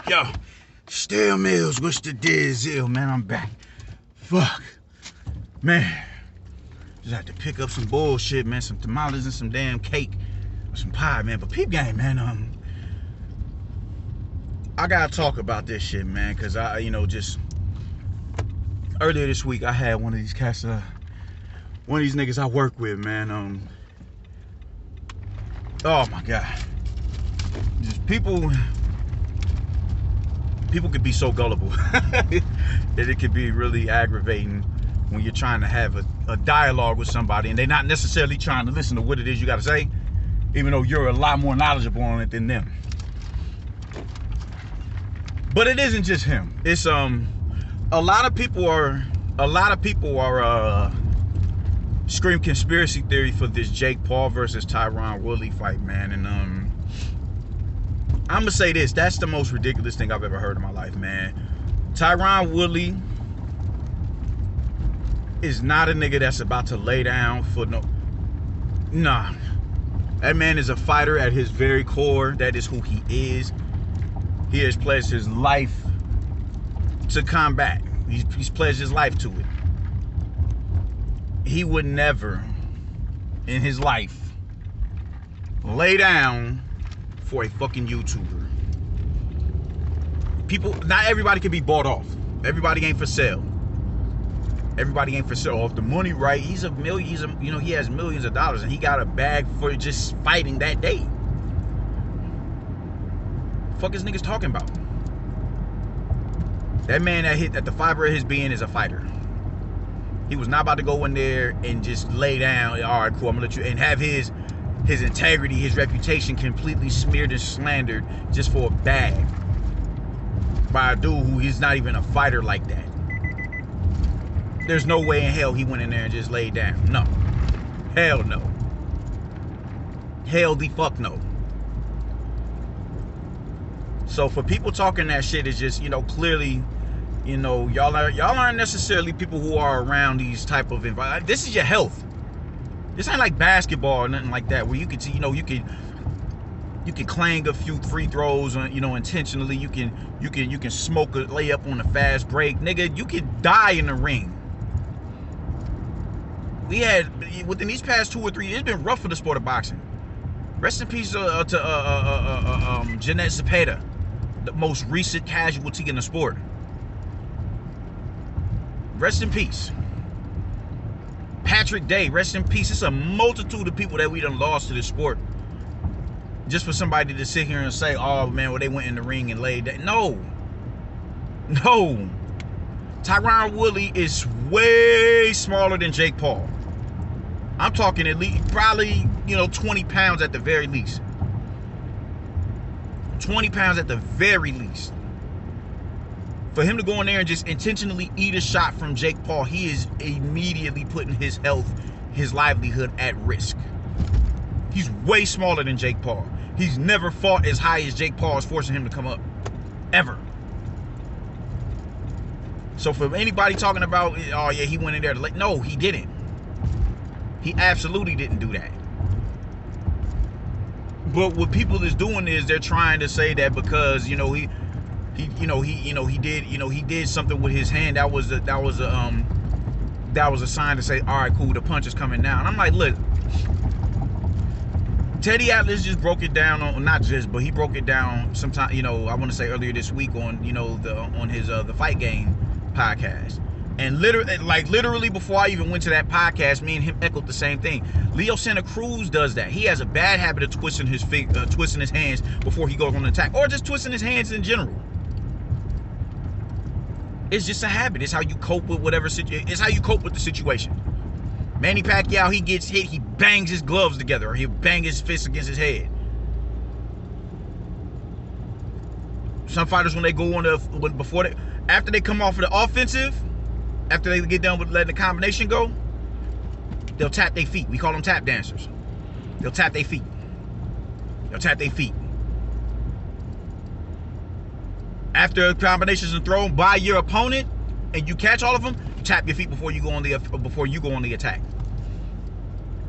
Yo, Still Mills, what's the deal, man? I'm back. Fuck. Man. Just had to pick up some bullshit, man. Some tamales and some damn cake. Or some pie, man. But peep game, man. I gotta talk about this shit, man. Cause just earlier this week I had one of these cats, one of these niggas I work with, man. Oh my God. Just people could be so gullible that it could be really aggravating when you're trying to have a dialogue with somebody and they're not necessarily trying to listen to what it is you got to say, even though you're a lot more knowledgeable on it than them. But it isn't just him. It's a lot of people are scream conspiracy theory for this Jake Paul versus Tyron Woodley fight, man. And I'm gonna say this, that's the most ridiculous thing I've ever heard in my life, man. Tyron Woodley is not a nigga that's about to lay down for nah. That man is a fighter at his very core. That is who he is. He has pledged his life to combat. He's pledged his life to it. He would never in his life lay down for a fucking YouTuber. People, not everybody can be bought off. Everybody ain't for sale. Everybody ain't for sale. Off the money, right? He has millions of dollars and he got a bag for just fighting that day. Fuck is niggas talking about? That man that hit at the fiber of his being is a fighter. He was not about to go in there and just lay down. All right, cool, I'm gonna let you, and have his integrity, his reputation completely smeared and slandered just for a bag by a dude who is not even a fighter like that. There's no way in hell he went in there and just laid down. No. Hell no. Hell the fuck no. So for people talking that shit, is just, clearly, y'all aren't necessarily people who are around these type of environments. This is your health. This ain't like basketball or nothing like that, where you could see, you can clang a few free throws, intentionally. You can smoke a layup on a fast break, nigga. You could die in the ring. We had within these past 2 or 3 years, it's been rough for the sport of boxing. Rest in peace to Jeanette Zepeda, the most recent casualty in the sport. Rest in peace. Patrick Day, rest in peace. It's a multitude of people that we done lost to this sport. Just for somebody to sit here and say, oh man, well they went in the ring and laid that. No. Tyron Woodley is way smaller than Jake Paul. I'm talking at least, probably, 20 pounds at the very least. 20 pounds at the very least. For him to go in there and just intentionally eat a shot from Jake Paul, he is immediately putting his health, his livelihood at risk. He's way smaller than Jake Paul. He's never fought as high as Jake Paul is forcing him to come up. Ever. So for anybody talking about, oh yeah, he went in there to no, he didn't. He absolutely didn't do that. But what people is doing is they're trying to say that because, he did something with his hand, that was a sign to say, all right, cool, the punch is coming down. I'm like, look, Teddy Atlas just broke it down on, not just, but he broke it down sometime, I want to say earlier this week on, on his the Fight Game podcast. And literally before I even went to that podcast, me and him echoed the same thing. Leo Santa Cruz does that. He has a bad habit of twisting his hands before he goes on an attack, or just twisting his hands in general. It's just a habit. It's how you cope with whatever situation. It's how you cope with the situation. Manny Pacquiao, he gets hit, he bangs his gloves together, or he'll bang his fist against his head. Some fighters, when they go on after they come off of the offensive, after they get done with letting the combination go, they'll tap their feet. We call them tap dancers. They'll tap their feet. After combinations are thrown by your opponent and you catch all of them, you tap your feet before you go on the attack.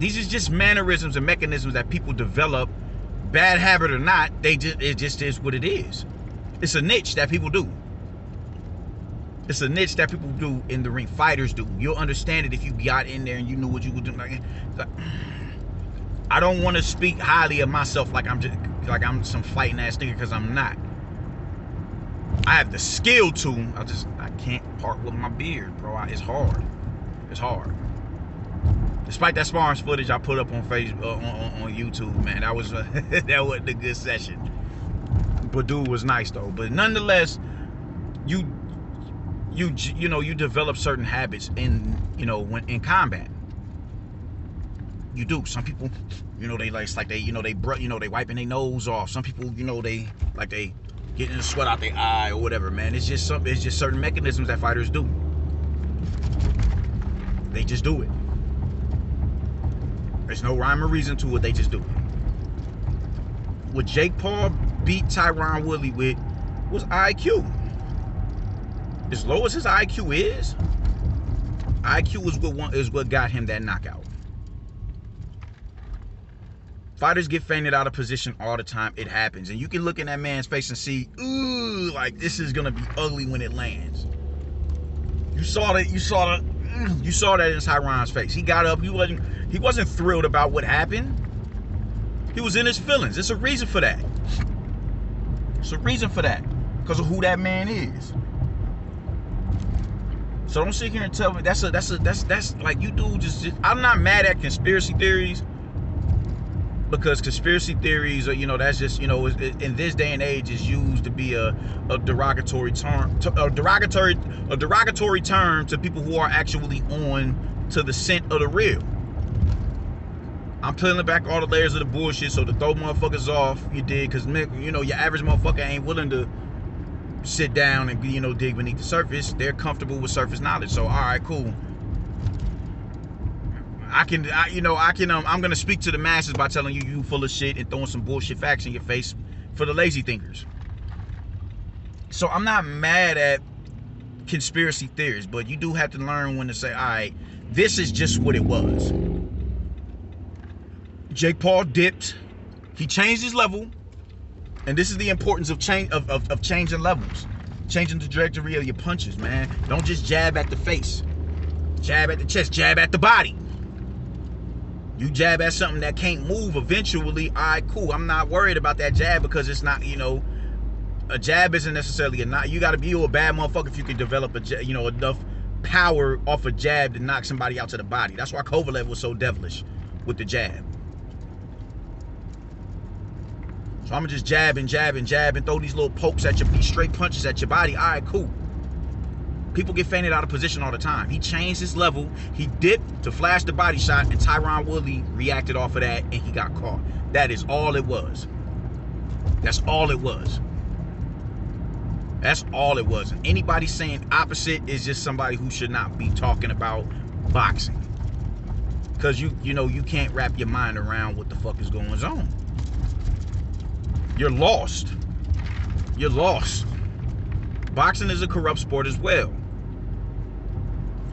These are just mannerisms and mechanisms that people develop, bad habit or not. It just is what it is. It's a niche that people do. It's a niche that people do in the ring. Fighters do. You'll understand it if you got in there and you knew what you were doing. Like, I don't want to speak highly of myself like I'm some fighting ass nigga, because I'm not. I have the skill to. I can't part with my beard, bro. It's hard. It's hard. Despite that sparring footage I put up on Facebook, on YouTube, man, that wasn't a good session. But dude was nice though. But nonetheless, you develop certain habits when in combat. You do. Some people, they they wiping their nose off. Some people, they getting the sweat out their eye or whatever, man. It's just certain mechanisms that fighters do. They just do it. There's no rhyme or reason to it. They just do it. What Jake Paul beat Tyron Woodley with was IQ. As low as his IQ is, IQ is what got him that knockout. Fighters get feinted out of position all the time. It happens. And you can look in that man's face and see, ooh, like this is gonna be ugly when it lands. You saw that in Tyron's face. He got up, he wasn't thrilled about what happened. He was in his feelings. There's a reason for that. It's a reason for that. Because of who that man is. So don't sit here and tell me that's like you do just I'm not mad at conspiracy theories, because conspiracy theories are, that's just, in this day and age is used to be a derogatory term, a derogatory term to people who are actually on to the scent of the real. I'm peeling back all the layers of the bullshit so to throw motherfuckers off, you dig, because your average motherfucker ain't willing to sit down and dig beneath the surface. They're comfortable with surface knowledge. So all right, cool. I'm gonna speak to the masses by telling you full of shit and throwing some bullshit facts in your face for the lazy thinkers. So I'm not mad at conspiracy theories, but you do have to learn when to say, all right, this is just what it was. Jake Paul dipped. He changed his level, and this is the importance of changing levels, changing the trajectory of your punches, man. Don't just jab at the face, jab at the chest, jab at the body. You jab at something that can't move eventually, all right, cool. I'm not worried about that jab, because it's not, a jab isn't necessarily you got to be a bad motherfucker if you can develop enough power off a jab to knock somebody out to the body. That's why Kovalev was so devilish with the jab. So I'm gonna just jab and throw these little pokes at these straight punches at your body. All right, cool. People get feinted out of position all the time. He changed his level. He dipped to flash the body shot, and Tyron Woodley reacted off of that, and he got caught. That is all it was. That's all it was. That's all it was. And anybody saying opposite is just somebody who should not be talking about boxing. Because you can't wrap your mind around what the fuck is going on. You're lost. You're lost. Boxing is a corrupt sport as well.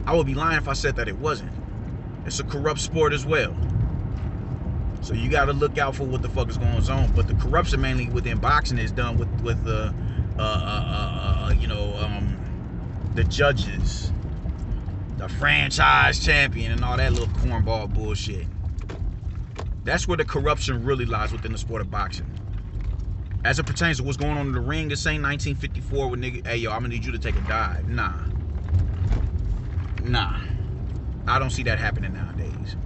I would be lying if I said that it wasn't. It's a corrupt sport as well. So you got to look out for what the fuck is going on. But the corruption mainly within boxing is done with the judges, the franchise champion, and all that little cornball bullshit. That's where the corruption really lies within the sport of boxing. As it pertains to what's going on in the ring, this ain't 1954 with nigga, hey yo, I'm gonna need you to take a dive. Nah. I don't see that happening nowadays.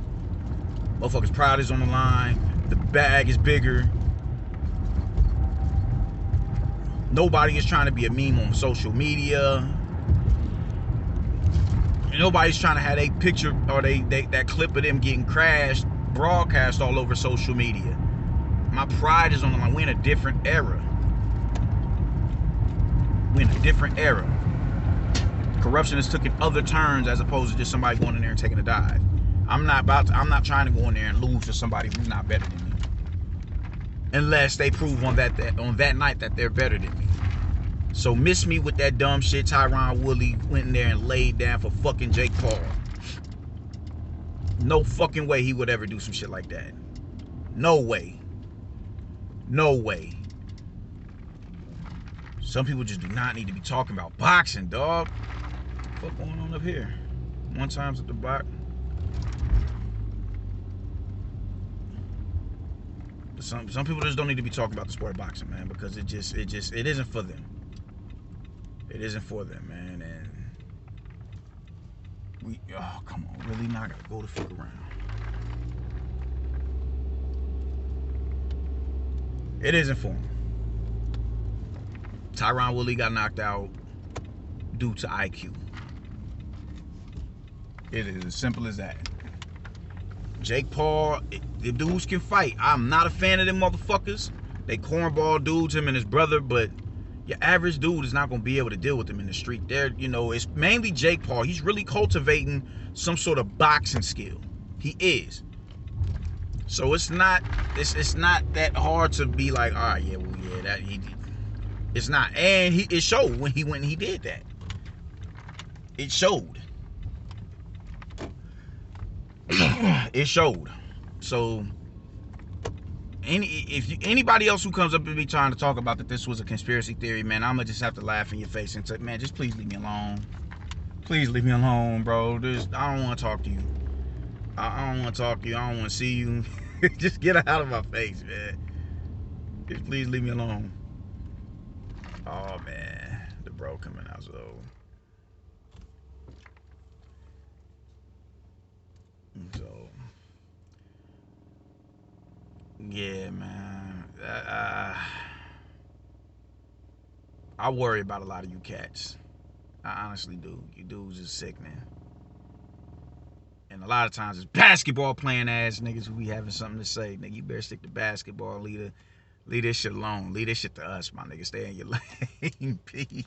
Motherfuckers' pride is on the line. The bag is bigger. Nobody is trying to be a meme on social media. Nobody's trying to have a picture or that clip of them getting crashed broadcast all over social media. My pride is on the line. We're in a different era. We're in a different era. Corruption has taken other turns as opposed to just somebody going in there and taking a dive. I'm not trying to go in there and lose to somebody who's not better than me. Unless they prove on that night that they're better than me. So miss me with that dumb shit. Tyron Woodley went in there and laid down for fucking Jake Paul. No fucking way he would ever do some shit like that. No way. No way. Some people just do not need to be talking about boxing, dog. What's going on up here? One time's at the box. Some people just don't need to be talking about the sport of boxing, man, because it isn't for them. It isn't for them, man. And come on, really? Now I gotta go the fuck around. It isn't for him. Tyron Woodley got knocked out due to IQ. It is as simple as that. Jake Paul, the dudes can fight. I'm not a fan of them motherfuckers. They cornball dudes, him and his brother, but your average dude is not going to be able to deal with them in the street. It's mainly Jake Paul. He's really cultivating some sort of boxing skill. He is. So it's not that hard to be like, all right, it's not. And it showed when he went and he did that. It showed. It showed. So if anybody else who comes up to me trying to talk about that this was a conspiracy theory, man, I'm gonna just have to laugh in your face and say, man, just please leave me alone. Please leave me alone, bro. I don't want to talk to you. I don't want to talk to you. I don't want to see you. Just get out of my face, man. Just please leave me alone. Oh man, the bro coming out so. Yeah, man. I worry about a lot of you cats. I honestly do. You dudes is sickening. And a lot of times it's basketball playing ass niggas who be having something to say. Nigga, you better stick to basketball. Leave this shit alone. Leave this shit to us, my nigga. Stay in your lane. Peace.